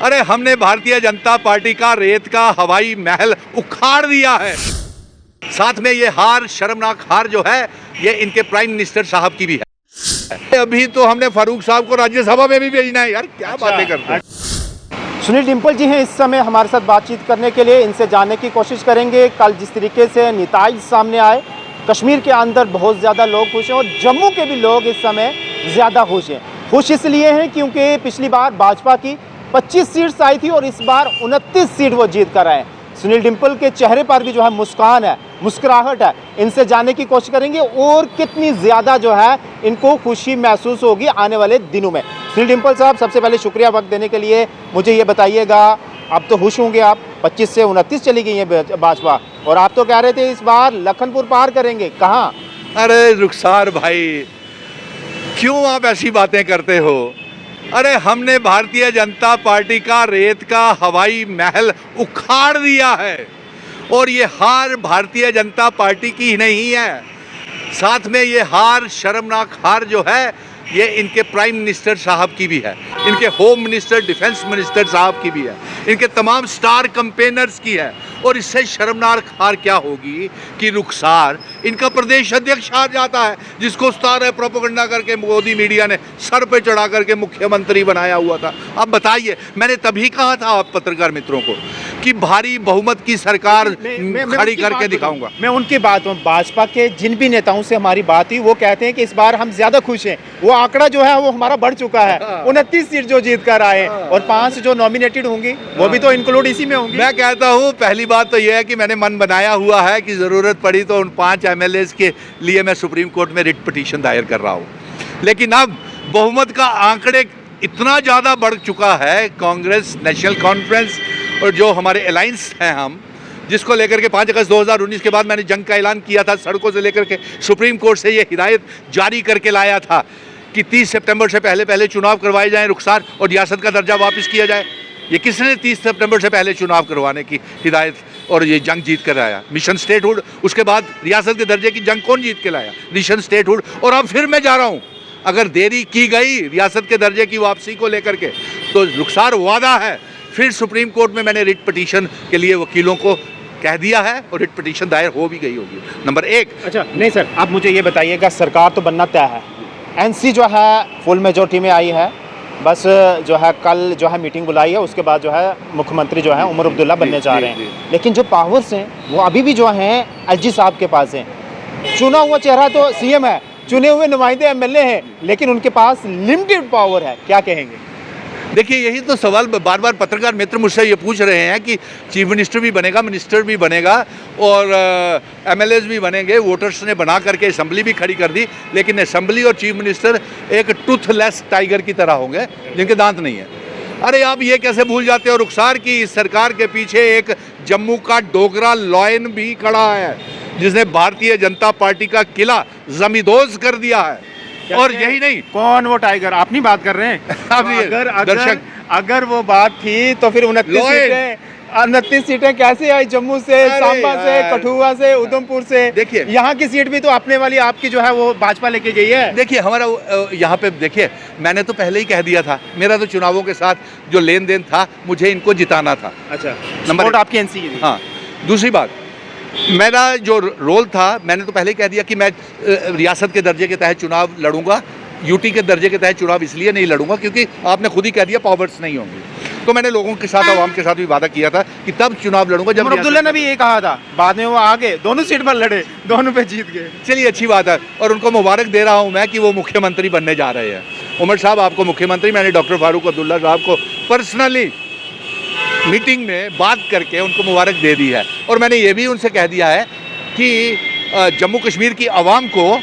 अरे हमने भारतीय जनता पार्टी का रेत का हवाई महल उखाड़ दिया है। साथ में ये हार, शर्मनाक हार जो है, ये इनके प्राइम मिनिस्टर साहब की भी है। अभी तो हमने फारूक साहब को राज्यसभा में भी भेजना है। यार क्या बातें करते हैं। सुनील डिम्पल जी हैं इस समय हमारे साथ बातचीत करने के लिए। इनसे जानने की कोशिश करेंगे कल जिस तरीके से नेताज सामने आए, कश्मीर के अंदर बहुत ज़्यादा लोग खुश हैं और जम्मू के भी लोग इस समय ज़्यादा खुश हैं। खुश इसलिए हैं क्योंकि पिछली बार भाजपा की 25 सीट्स आई थी और इस बार 29 सीट वो जीत कर आए। सुनील डिम्पल के चेहरे पर भी जो है मुस्कान है, मुस्कुराहट है। इनसे जानने की कोशिश करेंगे और कितनी ज़्यादा जो है इनको खुशी महसूस होगी आने वाले दिनों में। सुनील डिम्पल साहब, सबसे पहले शुक्रिया वक्त देने के लिए। मुझे ये बताइएगा, अब तो खुश होंगे आप, 25 से 29 चली गई है भाजपा और आप तो कह रहे थे इस बार लखनपुर पार करेंगे, कहाँ? अरे रुखसार भाई, क्यों आप ऐसी बातें करते हो? अरे हमने भारतीय जनता पार्टी का रेत का हवाई महल उखाड़ दिया है और ये हार भारतीय जनता पार्टी की ही नहीं है। साथ में ये हार, शर्मनाक हार जो है, ये इनके प्राइम मिनिस्टर साहब की भी है, इनके होम मिनिस्टर, डिफेंस मिनिस्टर साहब की भी है, इनके तमाम स्टार कैंपेनर्स की है। और इससे शर्मनाक हार क्या होगी कि रुखसार इनका प्रदेश अध्यक्ष हार जाता है, जिसको स्टार प्रोपेगेंडा करके मोदी मीडिया ने सर पे चढ़ा करके मुख्यमंत्री बनाया हुआ था। अब बताइए, मैंने तभी कहा था आप पत्रकार मित्रों को कि भारी बहुमत की सरकार खड़ी करके दिखाऊंगा। मैं उनकी बात हूँ, भाजपा के जिन भी नेताओं से हमारी बात हुई वो कहते हैं कि इस बार हम ज़्यादा खुश हैं। वो आंकड़ा जो है वो हमारा बढ़ चुका है, 29 सीट जो जीत कर आए और 5 जो नॉमिनेटेड होंगी वो भी तो इंक्लूड इसी में होंगी। मैं कहता हूँ पहली बात तो यह है कि मैंने मन बनाया हुआ है कि ज़रूरत पड़ी तो उन 5 MLAs के लिए मैं सुप्रीम कोर्ट में रिट पिटीशन दायर कर रहा हूँ। लेकिन अब बहुमत का आंकड़े इतना ज़्यादा बढ़ चुका है, कांग्रेस, नेशनल कॉन्फ्रेंस और जो हमारे अलायंस हैं हम, जिसको लेकर के 5 अगस्त 2019 के बाद मैंने जंग का ऐलान किया था, सड़कों से लेकर के सुप्रीम कोर्ट से ये हिदायत जारी करके लाया था कि 30 सितंबर से पहले चुनाव करवाए जाएं रुखसार और रियासत का दर्जा वापस किया जाए। ये किसने 30 सितंबर से पहले चुनाव करवाने की हिदायत और ये जंग जीत कर आया? Mission statehood. उसके बाद रियासत के दर्जे की जंग कौन जीत के लाया? Mission statehood. और अब फिर मैं जा रहा हूँ, अगर देरी की गई रियासत के दर्जे की वापसी को लेकर के तो रुखसार वादा है, फिर सुप्रीम कोर्ट में मैंने रिट पिटीशन के लिए वकीलों को कह दिया है और रिट पिटीशन दायर हो भी गई होगी। नंबर 1। अच्छा, नहीं सर, आप मुझे ये बताइएगा, सरकार तो बनना तय है, NC जो है फुल मेजोरिटी में आई है, बस जो है कल जो है मीटिंग बुलाई है, उसके बाद जो है मुख्यमंत्री जो है उमर अब्दुल्ला बनने जा रहे हैं। लेकिन जो पावर्स हैं वो अभी भी जो हैं LG साहब के पास हैं। चुना हुआ चेहरा तो CM है, चुने हुए नुमाइंदे MLA हैं, लेकिन उनके पास लिमिटेड पावर है। क्या कहेंगे? देखिए, यही तो सवाल बार बार पत्रकार मित्र मुझसे ये पूछ रहे हैं कि चीफ मिनिस्टर भी बनेगा, मिनिस्टर भी बनेगा और MLAs भी बनेंगे। वोटर्स ने बना करके असेंबली भी खड़ी कर दी, लेकिन असेंबली और चीफ मिनिस्टर एक टूथलेस टाइगर की तरह होंगे जिनके दांत नहीं है। अरे आप ये कैसे भूल जाते हो रुखसार की इस सरकार के पीछे एक जम्मू का डोगरा लॉयन भी खड़ा है, जिसने भारतीय जनता पार्टी का किला जमींदोज कर दिया है। और यही नहीं, कौन वो टाइगर? आप नहीं बात कर रहे हैं? अगर वो बात थी तो फिर 29 सीटें कैसे आई? जम्मू से, सांबा से, कठुआ से, उधमपुर से। देखिए, यहाँ की सीट भी तो अपने वाली आपकी जो है वो भाजपा लेके गई है। देखिए हमारा यहाँ पे देखिए, मैंने तो पहले ही कह दिया था, मेरा तो चुनावों के साथ जो लेन देन था, मुझे इनको जिताना था। अच्छा, नंबर आपकी NC की थी। हाँ, दूसरी बात, मेरा जो रोल था, मैंने तो पहले ही कह दिया कि मैं रियासत के दर्जे के तहत चुनाव लड़ूंगा। यूटी के दर्जे के तहत चुनाव इसलिए नहीं लड़ूंगा क्योंकि आपने खुद ही कह दिया पावर्स नहीं होंगी। तो मैंने लोगों के साथ, आवाम के साथ भी वादा किया था कि तब चुनाव लड़ूंगा जब अब्दुल्ला ने भी ये कहा था। बाद में वो आगे दोनों सीट पर लड़े, दोनों पे जीत गए। चलिए, अच्छी बात है और उनको मुबारक दे रहा हूँ मैं कि वो मुख्यमंत्री बनने जा रहे हैं। उमर साहब, आपको मुख्यमंत्री, मैंने डॉक्टर फारूक अब्दुल्ला साहब को पर्सनली मीटिंग में बात करके उनको मुबारक दे दी है। और मैंने ये भी उनसे कह दिया है कि जम्मू कश्मीर की आवाम को,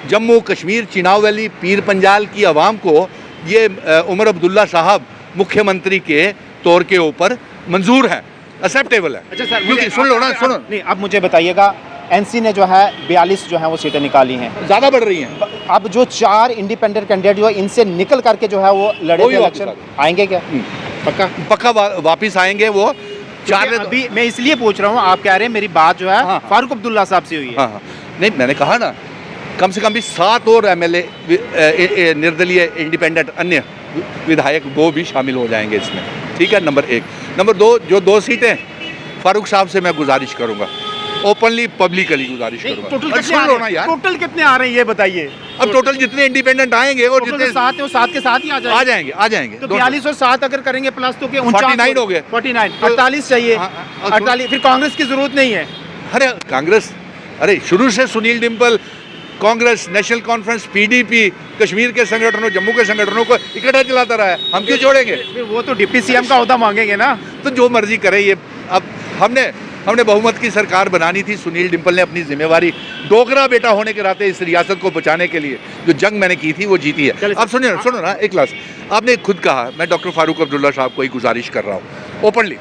जम्मू कश्मीर, चिनाव वैली, पीर पंजाल की आवाम को ये उमर अब्दुल्ला साहब मुख्यमंत्री के तौर के ऊपर मंजूर है, एक्सेप्टेबल है। अच्छा सर, क्योंकि सुन लो ना, सुनो नहीं, अब मुझे बताइएगा, NC ने जो है 42 जो है वो सीटें निकाली हैं, ज़्यादा बढ़ रही हैं। अब जो 4 इंडिपेंडेंट कैंडिडेट जो है इनसे निकल करके जो है वो लड़े थे इलेक्शन, आएंगे क्या? पक्का वापिस आएंगे वो। 4 अभी मैं इसलिए पूछ रहा हूँ, आप कह रहे हैं मेरी बात जो है फारूक अब्दुल्ला साहब से हुई है। हाँ, नहीं, मैंने कहा ना, कम से कम भी 7 और MLA निर्दलीय, इंडिपेंडेंट, अन्य विधायक वो भी शामिल हो जाएंगे इसमें। ठीक है, नंबर 1। नंबर 2, जो 2 सीटें फारूक साहब से मैं गुजारिश करूंगा, ओपनली पब्लिकली गुजारिश करूंगा। टोटल अरे कितने सुन आ लो रहे ना हैं? यार, टोटल कितने आ रहे हैं ये बताइए। अब टोटल जितने इंडिपेंडेंट आएंगे और टोटल जितने जो 7 है वो 7 के साथ ही आ जाएंगे। आ जाएंगे तो दोनों। 42 और 7 अगर करेंगे प्लस तो क्या 49 हो गए। 49, तो- 48 चाहिए। हाँ, हाँ, 48 फिर कांग्रेस की जरूरत नहीं है। अरे कांग्रेस, अरे शुरू से Sunil Dimple Congress, national conference, PDP, Kashmir के संगठनों, जम्मू के संगठनों को इकट्ठा चलाता रहा है, हम क्यों छोड़ेंगे? फिर वो तो डिप्टी सीएम का ओहदा मांगेंगे ना। तो जो मर्जी करे ये। अब हमने बहुमत की सरकार बनानी थी। सुनील डिम्पल ने अपनी जिम्मेवारी डोगरा बेटा होने के नाते इस रियासत को बचाने के लिए जो जंग मैंने की थी वो जीती है। चलिए अब सुनो ना एक लास्ट, आपने खुद कहा, मैं डॉक्टर फारूक अब्दुल्ला साहब को ही गुजारिश कर रहा हूँ ओपनली,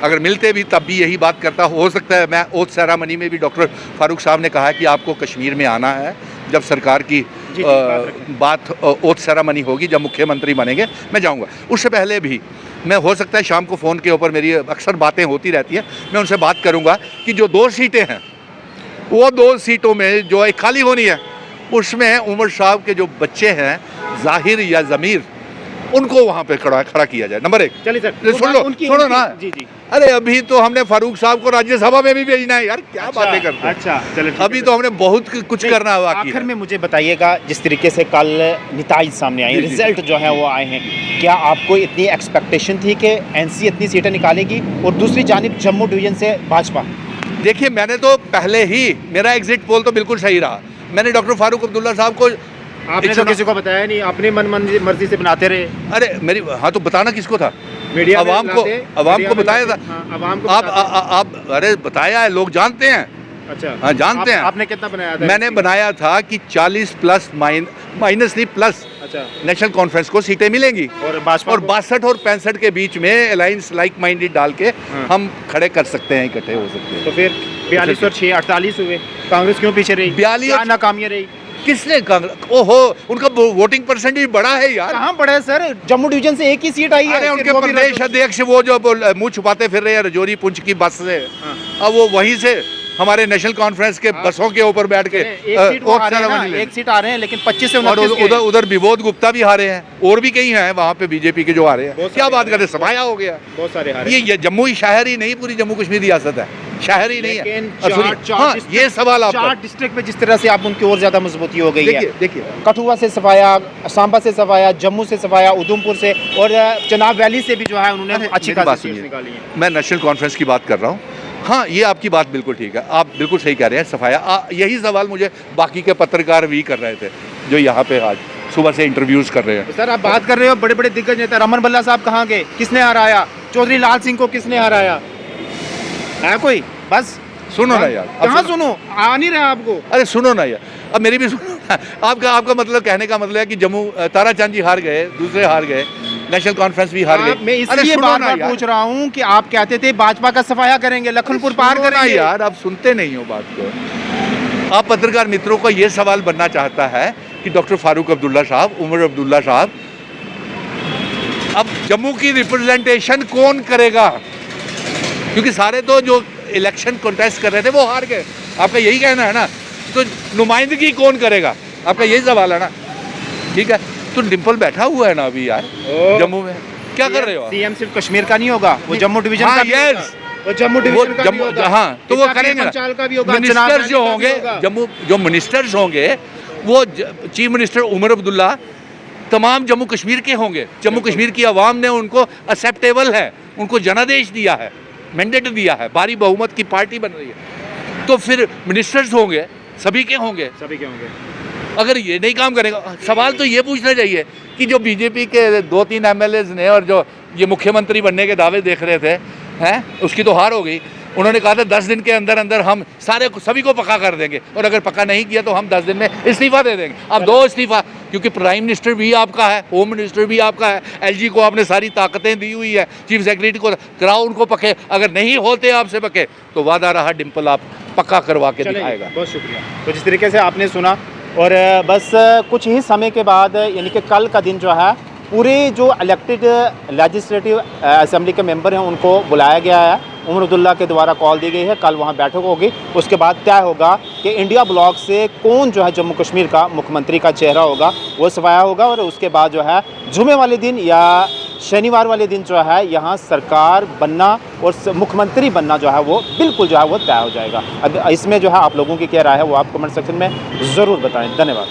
अगर मिलते भी तब भी यही बात करता। हो सकता है मैं ओथ सेरामनी में भी डॉक्टर फारूक साहब ने कहा कि आपको कश्मीर में आना है जब सरकार की जी, बात ओथ सेरामनी होगी, जब मुख्यमंत्री बनेंगे मैं जाऊंगा। उससे पहले भी मैं, हो सकता है शाम को फ़ोन के ऊपर मेरी अक्सर बातें होती रहती हैं, मैं उनसे बात करूंगा कि जो 2 सीटें हैं वो 2 सीटों में जो एक खाली होनी है उसमें उमर साहब के जो बच्चे हैं जाहिर या ज़मीर, उनको वहाँ पे खड़ा किया जाए। नंबर 1। चलिए सर, सुनो ना। जी जी। अरे अभी तो हमने फारूक साहब को राज्यसभा में भी भेजना है यार, क्या बातें करते हैं। अच्छा चलो, अभी तो हमने बहुत कुछ करना है बाकी आखिर है। में मुझे बताइएगा, जिस तरीके से कल निताज सामने आए, जी, जी, रिजल्ट जो है वो आए हैं, क्या आपको इतनी एक्सपेक्टेशन थी कि एनसी इतनी सीटें निकालेगी? और दूसरी जानिब जम्मू डिवीजन से भाजपा, देखिए मैंने तो पहले ही, मेरा एग्जिट पोल तो बिल्कुल सही रहा। मैंने डॉक्टर फारूक अब्दुल्ला साहब को, आपने तो किसी को बताया नहीं, अपनी मन मर्जी से बनाते रहे। अरे मेरी, हाँ तो बताना किसको था? मीडिया में अवाम को बताया था। अवाम को आप अरे बताया है, लोग जानते हैं। अच्छा हाँ जानते हैं। आपने कितना बनाया था? मैंने बनाया था कि 40 प्लस माइनस नहीं प्लस अच्छा, नेशनल कॉन्फ्रेंस को सीटें मिलेंगी और भाजपा और को? 62 और 65 के बीच में अलायंस लाइक माइंडेड डाल के हाँ। हम खड़े कर सकते हैं, इकट्ठे हो सकते हैं। तो फिर 42 और 6 48 हुए। कांग्रेस क्यों पीछे रही? 42 क्या नाकामियां रही? किसने कांग्रेस, ओहो उनका वोटिंग परसेंटेज बड़ा है यार। कहाँ बड़ा है सर? जम्मू डिवीजन से एक ही सीट आई है। अरे उनके फिर वो भी प्रदेश रद्द- अध्यक्ष वो जो मुंह छुपाते फिर रहे हैं रजौरी पुंछ की बस से, हाँ। अब वो वहीं से हमारे नेशनल कॉन्फ्रेंस के बसों के ऊपर बैठ के एक सीट वो आ रहे हैं ना, एक सीट आ रहे हैं, लेकिन 25 से और 29 उधर विबोध गुप्ता भी हारे हैं, और भी कई हैं वहाँ पे बीजेपी के जो हारे हैं। बहुत क्या सारे बात हारे करते, समाया हो गया। बहुत सारे हारे। ये जम्मू ही शहर ही नहीं, पूरी जम्मू कश्मीर रियासत है, शहर ही नहीं है। लेकिन और सुनिए, चार हाँ, डिस्ट्रिक्ट- ये सवाल आपका, 4 डिस्ट्रिक्ट में जिस तरह से आप उनकी और ज्यादा मजबूती हो गई है। देखिए कठुआ से सफाया, सांबा से सफाया, जम्मू से सफाया, उधमपुर से, और चनाब वैली से भी जो है उन्होंने अरे, अच्छी मेरी बात खासी सीट्स सुनिए। निकाली हैं। मैं नेशनल कॉन्फ्रेंस की बात कर रहा हूँ। हाँ ये आपकी बात बिल्कुल ठीक है, आप बिल्कुल सही कह रहे हैं। सफाया, यही सवाल मुझे बाकी के पत्रकार भी कर रहे थे जो यहाँ पे आज सुबह से इंटरव्यूज कर रहे हैं। सर आप बात कर रहे हो बड़े बड़े दिग्गज नेता, रमन भल्ला साहब कहाँ गए? किसने हराया? चौधरी लाल सिंह को किसने हराया? है कोई? बस सुनो ना यार, अब कहाँ सुनो। सुनो? आ नहीं रहा आपको? अरे सुनो ना यार, अब मेरी भी सुनो ना। आपका मतलब कहने का मतलब है कि जम्मू ताराचंद जी हार गए, दूसरे हार गए, नेशनल कॉन्फ्रेंस भी हार मैं गई। अरे इसलिए सुनो बार ना बार यार। पूछ रहा हूँ कि आप कहते थे भाजपा का सफाया करेंगे, लखनपुर पार सुनो ना करेंगे। यार, आप सुनते नहीं हो बात को। आप पत्रकार मित्रों को ये सवाल बनना चाहता है कि डॉक्टर फारूक अब्दुल्ला साहब, उमर अब्दुल्ला साहब, अब जम्मू की रिप्रेजेंटेशन कौन करेगा? क्योंकि सारे तो जो इलेक्शन कॉन्टेस्ट कर रहे थे वो हार गए। आपका यही कहना है ना, तो नुमाइंदगी कौन करेगा? आपका यही सवाल है ना। ठीक है, तो डिम्पल बैठा हुआ है ना अभी यार जम्मू में, क्या कर रहे हो आप? सीएम सिर्फ कश्मीर का नहीं होगा, वो जम्मू डिवीजन हाँ, का भी yes। होगा। वो जम्मू डिवीजन का भी होगा। हाँ तो वो इतना करेंगे ना। पंचाल का भी होगा, मिनिस्टर्स जो चुनाव होंगे, का भी होगा। जम्मू जो मिनिस्टर्स होंगे वो चीफ मिनिस्टर उमर अब्दुल्ला तमाम जम्मू कश्मीर के होंगे। जम्मू कश्मीर की आवाम ने उनको एक्सेप्टेबल है, उनको जनादेश दिया है, मैंडेट दिया है, भारी बहुमत की पार्टी बन रही है। तो फिर मिनिस्टर्स होंगे, सभी के होंगे। सभी के होंगे। अगर ये नहीं काम करेगा, सवाल तो ये पूछना चाहिए कि जो बीजेपी के 2-3 एमएलएज ने और जो ये मुख्यमंत्री बनने के दावे देख रहे थे, हैं, उसकी तो हार हो गई। उन्होंने कहा था 10 दिन के अंदर अंदर हम सभी को पक्का कर देंगे, और अगर पक्का नहीं किया तो हम 10 दिन में इस्तीफा दे देंगे। अब 2 इस्तीफा, क्योंकि प्राइम मिनिस्टर भी आपका है, होम मिनिस्टर भी आपका है, एलजी को आपने सारी ताकतें दी हुई है, चीफ सेक्रेटरी को कराओ उनको पक्के। अगर नहीं होते आपसे पक्के तो वादा रहा डिम्पल आप पक्का करवा के दिखाएगा। बहुत शुक्रिया। तो जिस तरीके से आपने सुना, और बस कुछ ही समय के बाद, यानी कि कल का दिन जो है, पूरे जो इलेक्टेड लेजिस्लेटिव असेंबली के मेंबर हैं उनको बुलाया गया है। उमर अब्दुल्ला के द्वारा कॉल दी गई है, कल वहां बैठक होगी। उसके बाद तय होगा कि इंडिया ब्लॉक से कौन जो है जम्मू कश्मीर का मुख्यमंत्री का चेहरा होगा, वो सफाया होगा। और उसके बाद जो है जुमे वाले दिन या शनिवार वाले दिन जो है यहाँ सरकार बनना और मुख्यमंत्री बनना जो है वो बिल्कुल जो है वो तय हो जाएगा। अब इसमें जो है आप लोगों की क्या राय है वो आप कमेंट सेक्शन में ज़रूर बताएं। धन्यवाद।